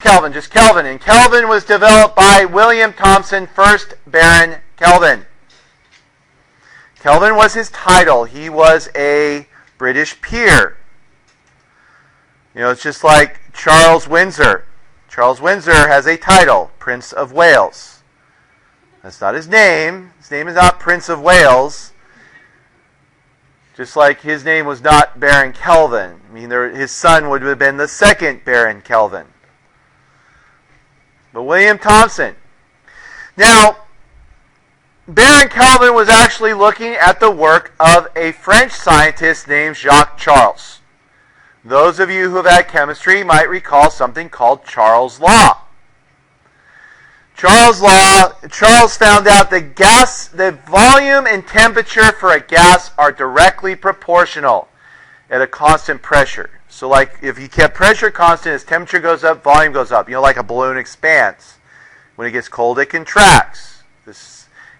Kelvin, just Kelvin. And Kelvin was developed by William Thomson, 1st Baron Kelvin. Kelvin was his title. He was a British peer. You know, it's just like Charles Windsor. Charles Windsor has a title, Prince of Wales. That's not his name. His name is not Prince of Wales. Just like his name was not Baron Kelvin. I mean, his son would have been the 2nd Baron Kelvin. But William Thomson. Now, Baron Kelvin was actually looking at the work of a French scientist named Jacques Charles. Those of you who have had chemistry might recall something called Charles' Law. Charles' found out the volume and temperature for a gas are directly proportional at a constant pressure. So like if you kept pressure constant, as temperature goes up, volume goes up. You know, like a balloon expands. When it gets cold, it contracts.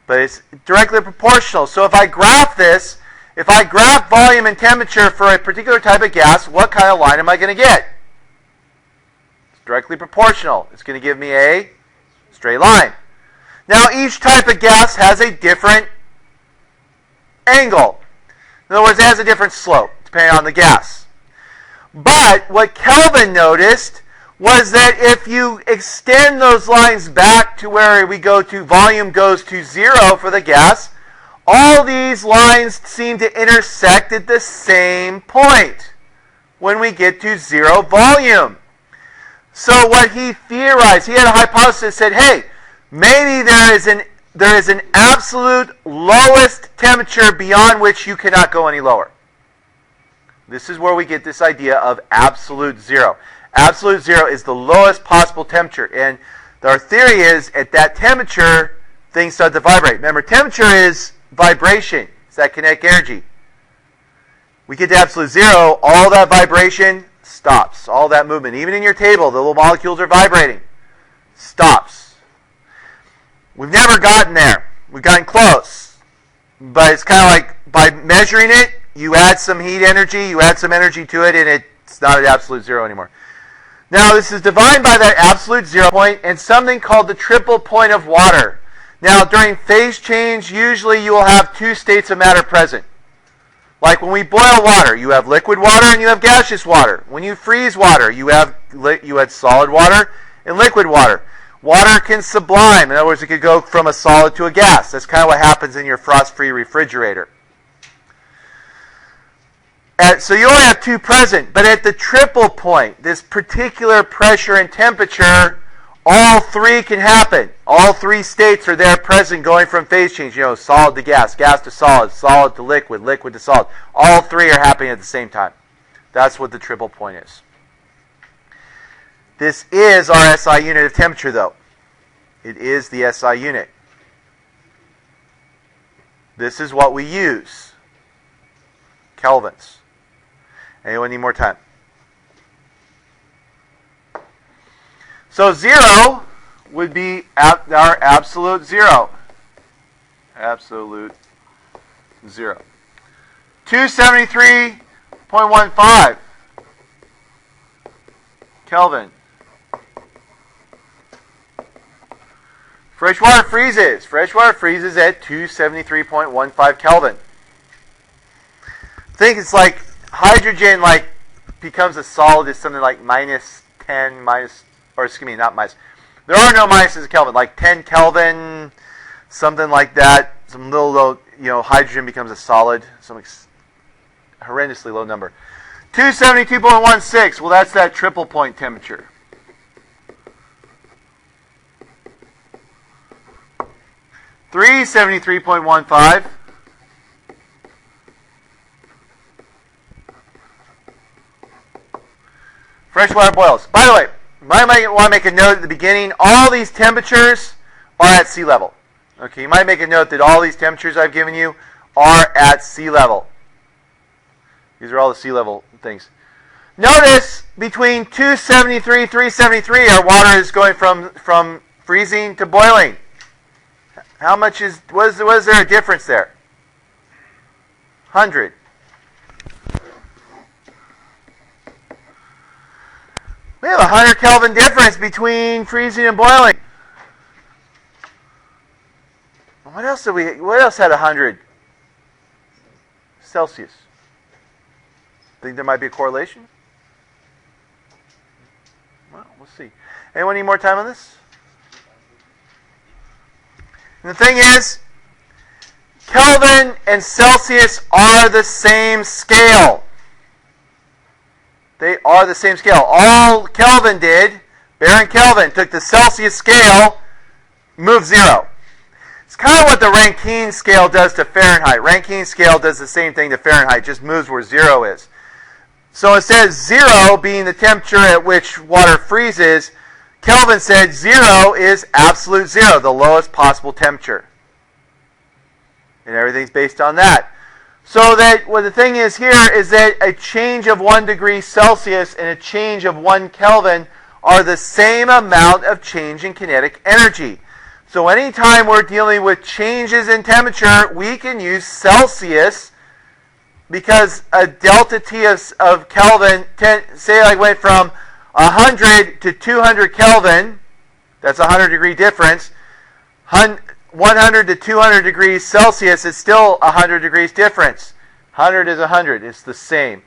But it's directly proportional. So if I graph this, if I graph volume and temperature for a particular type of gas, what kind of line am I going to get? It's directly proportional. It's going to give me a straight line. Now, each type of gas has a different angle. In other words, it has a different slope, depending on the gas. But what Kelvin noticed was that if you extend those lines back to where we go to volume goes to 0 for the gas, all these lines seem to intersect at the same point when we get to 0 volume. So what he theorized, he had a hypothesis that said, hey, maybe there is an absolute lowest temperature beyond which you cannot go any lower. This is where we get this idea of absolute zero. Absolute zero is the lowest possible temperature. And our theory is at that temperature, things start to vibrate. Remember, temperature is vibration. It's that kinetic energy. We get to absolute zero, all that vibration stops. All that movement. Even in your table, the little molecules are vibrating. Stops. We've never gotten there. We've gotten close. But it's kind of like by measuring it, you add some heat energy, you add some energy to it, and it's not at absolute zero anymore. Now, this is defined by that absolute zero point and something called the triple point of water. Now, during phase change, usually you will have two states of matter present. Like when we boil water, you have liquid water and you have gaseous water. When you freeze water, you have solid water and liquid water. Water can sublime. In other words, it could go from a solid to a gas. That's kind of what happens in your frost-free refrigerator. So you only have two present, but at the triple point, this particular pressure and temperature, all three can happen. All three states are there present going from phase change. You know, solid to gas, gas to solid to liquid, liquid to solid. All three are happening at the same time. That's what the triple point is. This is our SI unit of temperature, though. It is the SI unit. This is what we use. Kelvins. Anyone need more time? So 0 would be our absolute zero. Absolute zero. 273.15 Kelvin. Freshwater freezes. Freshwater freezes at 273.15 Kelvin. Think it's like hydrogen becomes a solid is something like minus 10, not minus. There are no minuses in Kelvin. Like 10 Kelvin, something like that. Some little low, hydrogen becomes a solid. Some horrendously low number. 272.16. Well, that's that triple point temperature. $373.15. Freshwater boils. By the way, you might want to make a note at the beginning. All these temperatures are at sea level. Okay, you might make a note that all these temperatures I've given you are at sea level. These are all the sea level things. Notice between 273 and 373, our water is going from freezing to boiling. How much was there a difference there? 100. We have 100 Kelvin difference between freezing and boiling. What else had 100 Celsius? Think there might be a correlation? Well, we'll see. Anyone need more time on this? And the thing is, Kelvin and Celsius are the same scale. They are the same scale. All Kelvin did, Baron Kelvin, took the Celsius scale, moved 0. It's kind of what the Rankine scale does to Fahrenheit. Rankine scale does the same thing to Fahrenheit, just moves where 0 is. So instead of 0 being the temperature at which water freezes, Kelvin said 0 is absolute 0, the lowest possible temperature. And everything's based on that. So that what the thing is here is that a change of 1 degree Celsius and a change of 1 Kelvin are the same amount of change in kinetic energy. So anytime we're dealing with changes in temperature, we can use Celsius, because a delta T of Kelvin, say I went from 100 to 200 Kelvin, that's a 100 degree difference. 100 to 200 degrees Celsius is still 100 degrees difference. 100 is 100. It's the same.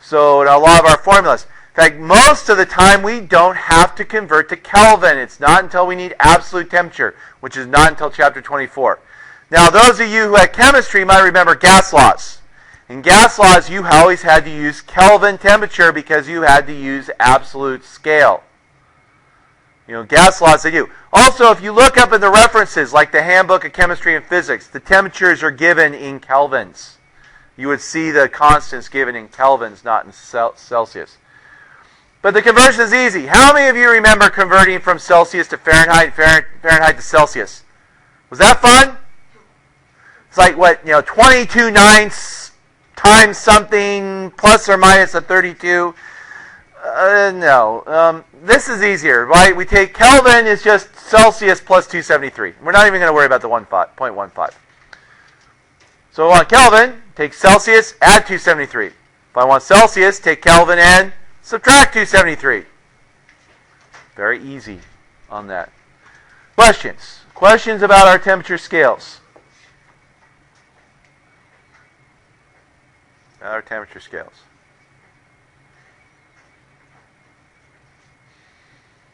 So in a lot of our formulas. In fact, most of the time we don't have to convert to Kelvin. It's not until we need absolute temperature, which is not until chapter 24. Now, those of you who had chemistry might remember gas laws. In gas laws, you always had to use Kelvin temperature because you had to use absolute scale. You know, gas laws they do. Also, if you look up in the references, like the Handbook of Chemistry and Physics, the temperatures are given in kelvins. You would see the constants given in kelvins, not in Celsius. But the conversion is easy. How many of you remember converting from Celsius to Fahrenheit, Fahrenheit to Celsius? Was that fun? It's like, 22/9 times something plus or minus a 32. No. This is easier, right? We take Kelvin is just Celsius plus 273. We're not even going to worry about the 0.15. So I want Kelvin, take Celsius, add 273. If I want Celsius, take Kelvin and subtract 273. Very easy on that. Questions? Questions about our temperature scales? Our temperature scales.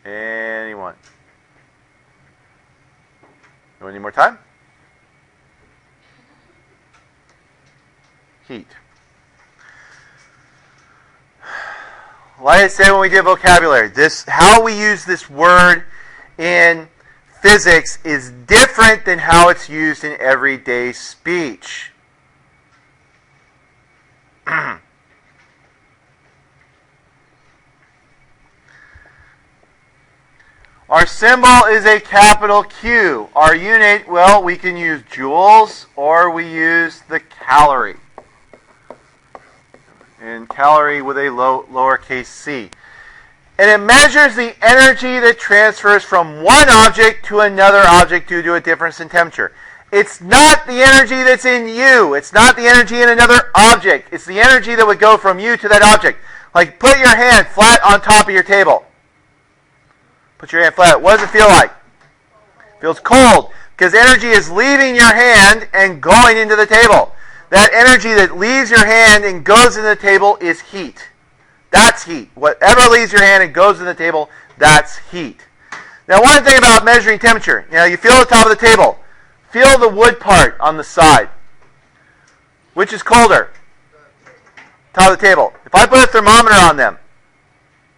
Anyone? You want any more time? Heat. Like I said when we did vocabulary, how we use this word in physics is different than how it's used in everyday speech. Our symbol is a capital Q. Our unit, well, we can use joules or we use the calorie. And calorie with a lowercase c. And it measures the energy that transfers from one object to another object due to a difference in temperature. It's not the energy that's in you. It's not the energy in another object. It's the energy that would go from you to that object. Like, put your hand flat on top of your table. Put your hand flat. What does it feel like? It feels cold. Because energy is leaving your hand and going into the table. That energy that leaves your hand and goes into the table is heat. That's heat. Whatever leaves your hand and goes in the table, that's heat. Now, one thing about measuring temperature. You feel the top of the table. Feel the wood part on the side. Which is colder? Top of the table. If I put a thermometer on them,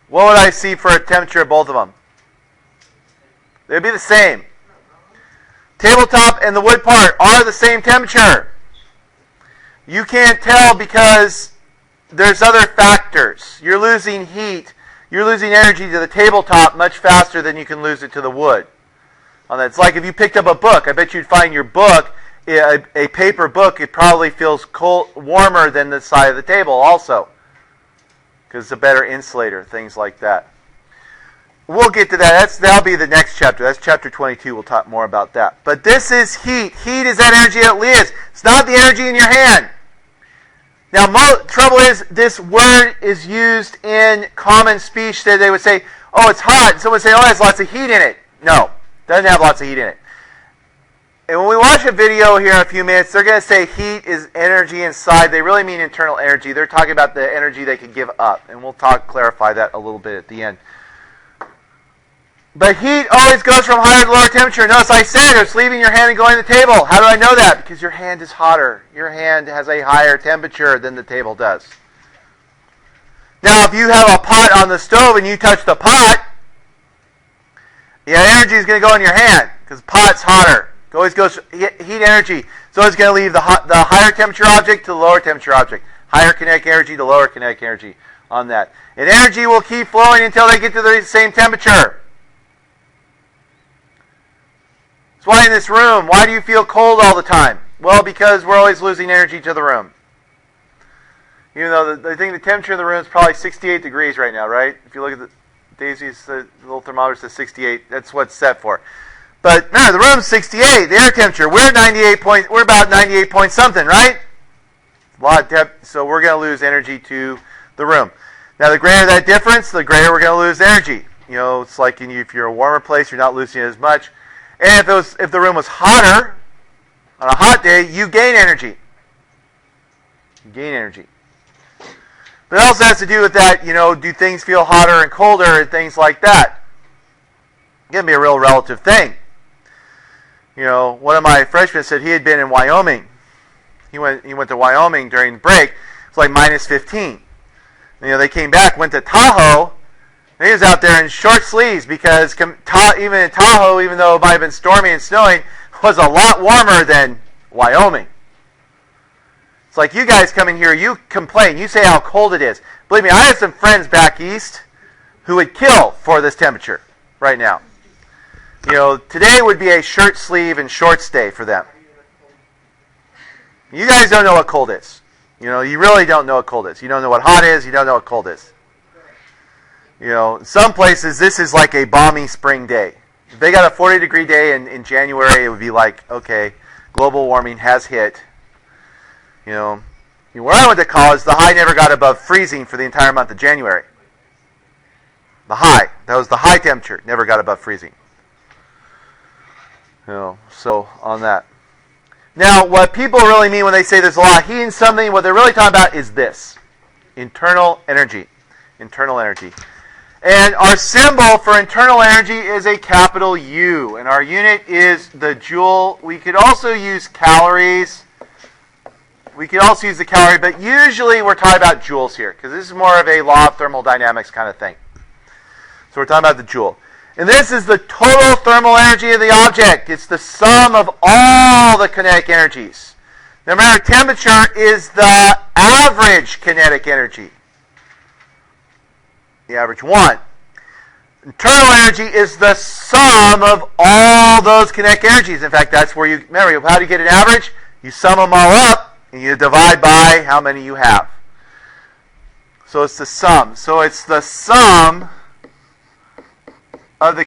what would I see for a temperature of both of them? They'd be the same. Tabletop and the wood part are the same temperature. You can't tell because there's other factors. You're losing heat. You're losing energy to the tabletop much faster than you can lose it to the wood. It's like if you picked up a book. I bet you'd find your book, a paper book, it probably feels warmer than the side of the table also. Because it's a better insulator, things like that. We'll get to that. That'll be the next chapter. That's chapter 22. We'll talk more about that. But this is heat. Heat is that energy that lives. It's not the energy in your hand. Now, trouble is, this word is used in common speech that they would say, oh, it's hot. And someone would say, oh, it has lots of heat in it. No, it doesn't have lots of heat in it. And when we watch a video here in a few minutes, they're going to say heat is energy inside. They really mean internal energy. They're talking about the energy they could give up. And we'll clarify that a little bit at the end. But heat always goes from higher to lower temperature. Notice I said it's leaving your hand and going to the table. How do I know that? Because your hand is hotter. Your hand has a higher temperature than the table does. Now, if you have a pot on the stove and you touch the pot, energy is going to go in your hand because the pot's hotter. It always goes heat energy. So it's going to leave the higher temperature object to the lower temperature object. Higher kinetic energy to lower kinetic energy on that. And energy will keep flowing until they get to the same temperature. That's why in this room, why do you feel cold all the time? Well, because we're always losing energy to the room. Even though I think the temperature in the room is probably 68 degrees right now, right? If you look at Daisy's the little thermometer says 68. That's what's set for. But remember, the room's 68. The air temperature. We're about 98 point something, right? A lot of depth, so we're going to lose energy to the room. Now, the greater that difference, the greater we're going to lose energy. It's like if you're a warmer place, you're not losing as much. And if the room was hotter on a hot day, you gain energy. You gain energy. But it also has to do with that, do things feel hotter and colder and things like that. It can be a real relative thing. One of my freshmen said he had been in Wyoming. He went to Wyoming during the break. It's like minus 15. They came back, went to Tahoe, and he was out there in short sleeves because even in Tahoe, even though it might have been stormy and snowing, was a lot warmer than Wyoming. It's like you guys come in here, you complain, you say how cold it is. Believe me, I have some friends back east who would kill for this temperature right now. Today would be a shirt sleeve and shorts day for them. You guys don't know what cold is. You really don't know what cold is. You don't know what hot is. You don't know what cold is. In some places, this is like a balmy spring day. If they got a 40-degree day in January, it would be like, okay, global warming has hit. Where I went to college, the high never got above freezing for the entire month of January. The high. That was the high temperature. Never got above freezing. So on that. Now, what people really mean when they say there's a lot of heat in something, what they're really talking about is this. Internal energy. Internal energy. And our symbol for internal energy is a capital U. And our unit is the joule. We could also use calories. We could also use the calorie, but usually we're talking about joules here, because this is more of a law of thermodynamics kind of thing. So we're talking about the joule. And this is the total thermal energy of the object. It's the sum of all the kinetic energies. Now remember, temperature is the average kinetic energy. The average one. Internal energy is the sum of all those kinetic energies. In fact, that's where remember, how do you get an average? You sum them all up, and you divide by how many you have. So it's the sum. So it's the sum of the